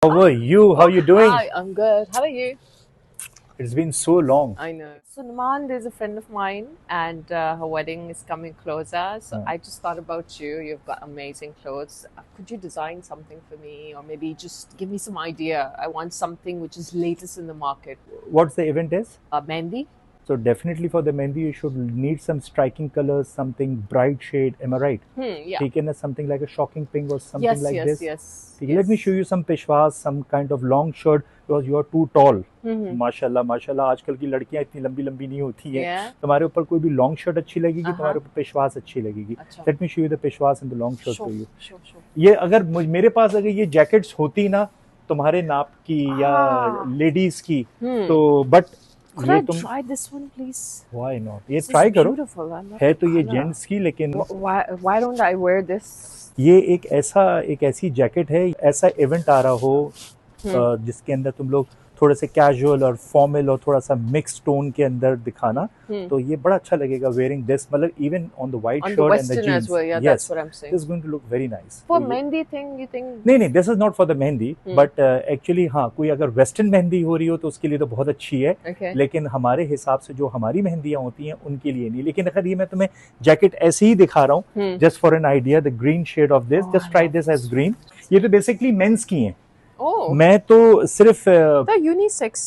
How are you? How are you doing? Hi, I'm good. How are you? It's been so long. I know. So, Naman, there's a friend of mine, and her wedding is coming closer. So, I just thought about you. You've got amazing clothes. Could you design something for me, or maybe just give me some idea? I want something which is latest in the market. What's the event is? Mehndi? So definitely for the mehndi, you should need some striking colors, something bright shade. Am I right? Yeah. Taken as something like a shocking pink or something Yes, like yes, this. yes, Let me show you some peshwas, some kind of long shirt because you are too tall. माशाल्लाह माशाल्लाह आजकल की लड़कियां इतनी लंबी लंबी नहीं होती हैं. Yeah. तुम्हारे ऊपर कोई भी लॉन्ग शर्ट अच्छी लगेगी, तुम्हारे ऊपर पेशवास अच्छी लगेगी. अच्छा. Let me show you the Peshwas and the long shirt for you. Sure. ये अगर मेरे पास अगर ये जैकेट्स होती ना तुम्हारे नाप की या लेडीज की तो but Could I try this one, please? Why not? ये This ट्राई is करो. beautiful. I love है the तो ये color. जेंट्स की लेकिन Why don't I wear this? ये एक ऐसी जैकेट है, ऐसा इवेंट आ रहा हो जिसके अंदर तुम लोग थोड़े से कैजुअल और फॉर्मल और थोड़ा सा मिक्स टोन के अंदर दिखाना, तो ये बड़ा अच्छा लगेगा वेयरिंग दिस, मतलब even on the white shirt and the jeans. As well, yeah, yes, that's what I'm saying. this is going to look very nice. For mehndi thing, you think? नहीं, this is not for the mehndi, but actually हाँ, कोई अगर western mehndi हो रही हो तो उसके लिए तो बहुत अच्छी है. Okay. लेकिन हमारे हिसाब से जो हमारी मेहंदियां होती हैं उनके लिए नहीं. लेकिन अगर ये मैं तुम्हें जैकेट ऐसे ही दिखा रहा हूँ just for an idea, the green shade of this, just try this as green. ये तो बेसिकली मेंस की हैं. Oh, मैं तो सिर्फ they're unisex.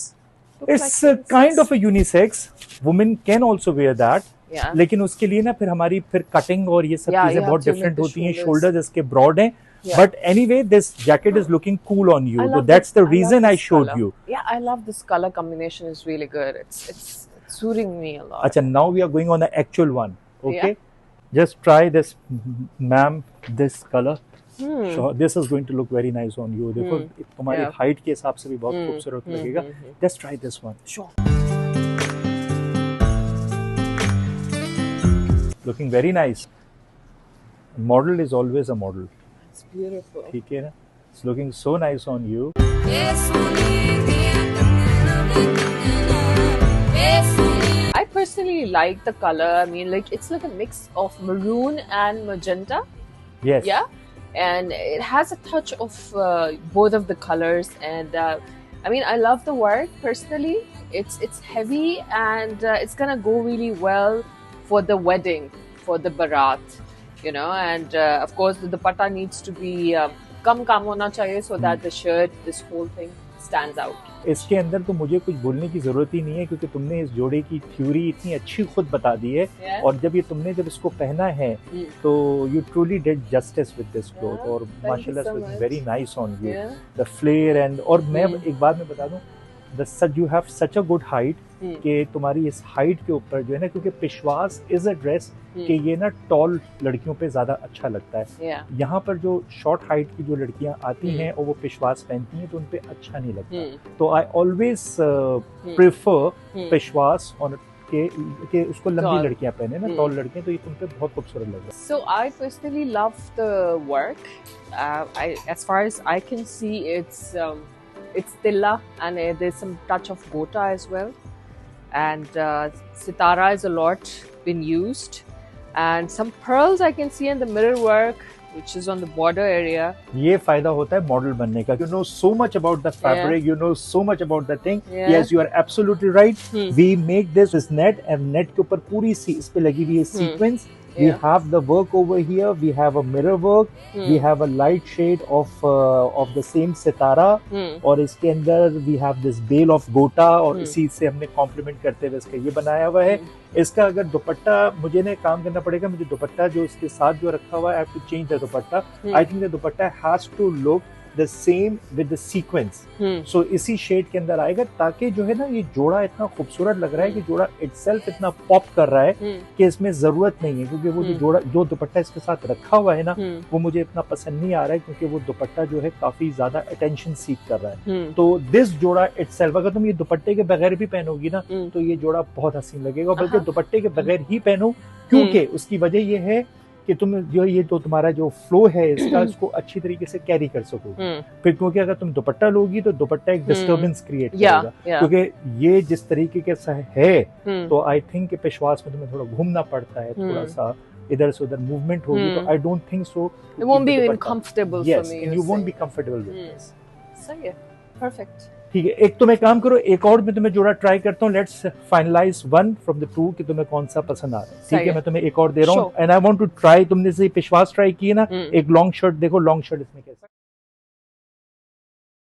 Looks it's like kind of a unisex. Women can also wear that. Yeah. लेकिन उसके लिए ना फिर हमारी फिर कटिंग और ये सब Yeah, चीजें you बहुत have to different make the होती हैं. shoulders. शोल्डर्स इसके ब्रॉड हैं. Yeah. But anyway, this jacket is looking cool on you. I So love that's this- the I love reason I this showed color. you. Yeah, I love this color combination. Is really good. It's suiting me a lot. Acha, now we are going on the actual one. Okay. Yeah. Just try this, ma'am. This color. So this is going to look very nice on you. देखो तुम्हारी Yeah. height के हिसाब से भी बहुत खूबसूरत लगेगा. Just try this one. Sure. Looking very nice. Model is always a model. It's beautiful. ठीक है ना? It's looking so nice on you. I personally like the color. I mean, like it's like a mix of maroon and magenta. Yes. Yeah, and it has a touch of both of the colors. And I mean, I love the work personally. It's heavy and it's gonna go really well for the wedding, for the barat, you know. And of course, the dupatta needs to be kam hona chahiye so that the shirt, this whole thing stands out. इसके अंदर तो मुझे कुछ बोलने की जरूरत ही नहीं है क्योंकि तुमने इस जोड़े की थ्योरी इतनी अच्छी खुद बता दी है. Yeah. और जब इसको पहना है तो you truly did justice with this cloth. Yeah, और thank you माशाल्लाह so it's much. Very nice on you. Yeah. The flare and और मैं एक बात मैं बता दूं, you have such a good height कि तुम्हारी इस हाइट के ऊपर जो है ना, क्योंकि पेशवास इज अ ड्रेस कि ये ना टॉल लड़कियों पे ज्यादा अच्छा लगता है. Yeah. यहाँ पर जो शॉर्ट हाइट की जो लड़कियां आती हैं और वो पेशवास पहनती हैं तो उन पे अच्छा नहीं लगता. तो I always prefer Peshwas on के उसको लंबी Tall. लड़कियां पहने ना, टॉल लड़कियां, तो ये तुम पे बहुत खूबसूरत लग रहा है. So I personally love the work. As far as I can see, it's tilla and there's some touch of gota as well. And sitara is a lot been used, and some pearls I can see in the mirror work, which is on the border area. ये फायदा होता है model बनने का. You know so much about the fabric, you know so much about the thing. Yeah. Yes, you are absolutely right. We make this net and net के ऊपर पूरी इस पे लगी हुई है sequence. We Yeah. have the work over here. We have a mirror work. We have a light shade of the same sitara. और इसके अंदर we have this bale of gota. और इसी से हमने कॉम्प्लीमेंट करते हुए इसका ये बनाया हुआ है. इसका अगर दुपट्टा मुझे ना काम करना पड़ेगा. मुझे दुपट्टा जो इसके साथ जो रखा हुआ है, I have to change the dupatta. I think the dupatta has to look the same with the sequence. So इसी शेड के अंदर आएगा ताकि जो है ना ये जोड़ा इतना खूबसूरत लग रहा है कि जोड़ा itself इतना पॉप कर रहा है कि इसमें जरूरत नहीं है, क्योंकि वो जो दुपट्टा इसके साथ रखा हुआ है ना वो मुझे इतना पसंद नहीं आ रहा है, क्योंकि वो दुपट्टा जो है काफी ज्यादा अटेंशन सीक कर रहा है. तो दिस जोड़ा itself, अगर तुम ये दुपट्टे के बगैर भी पहनोगी ना तो ये जोड़ा बहुत हसीन लगेगा. बल्कि दुपट्टे के बगैर ही पहनो, क्योंकि उसकी वजह ये है कि तुम जो ये तो तुम्हारा जो फ्लो है इसका, इसको अच्छी तरीके से कैरी कर सकोगे. फिर क्योंकि अगर तुम दुपट्टा लोगी तो दुपट्टा एक डिस्टर्बेंस क्रिएट करेगा. क्योंकि ये जिस तरीके के सा है तो आई थिंक कि पेशवास में तुम्हें थोड़ा घूमना पड़ता है, थोड़ा सा इधर से उधर मूवमेंट होगी, तो I don't think so. It won't be comfortable yes, for me. and you won't be comfortable with this. सही है, perfect. ठीक है, एक तुम एक काम करो, एक और मैं तुम्हें जोड़ा ट्राई करता हूँ, let's finalize one from the two कि तुम्हें कौन सा पसंद आ रहा है। ठीक है, मैं तुम्हें एक और दे रहा हूँ, and I want to try, तुमने से पेशवास ट्राई की है ना, एक लॉन्ग शर्ट देखो, लॉन्ग शर्ट इसमें कैसा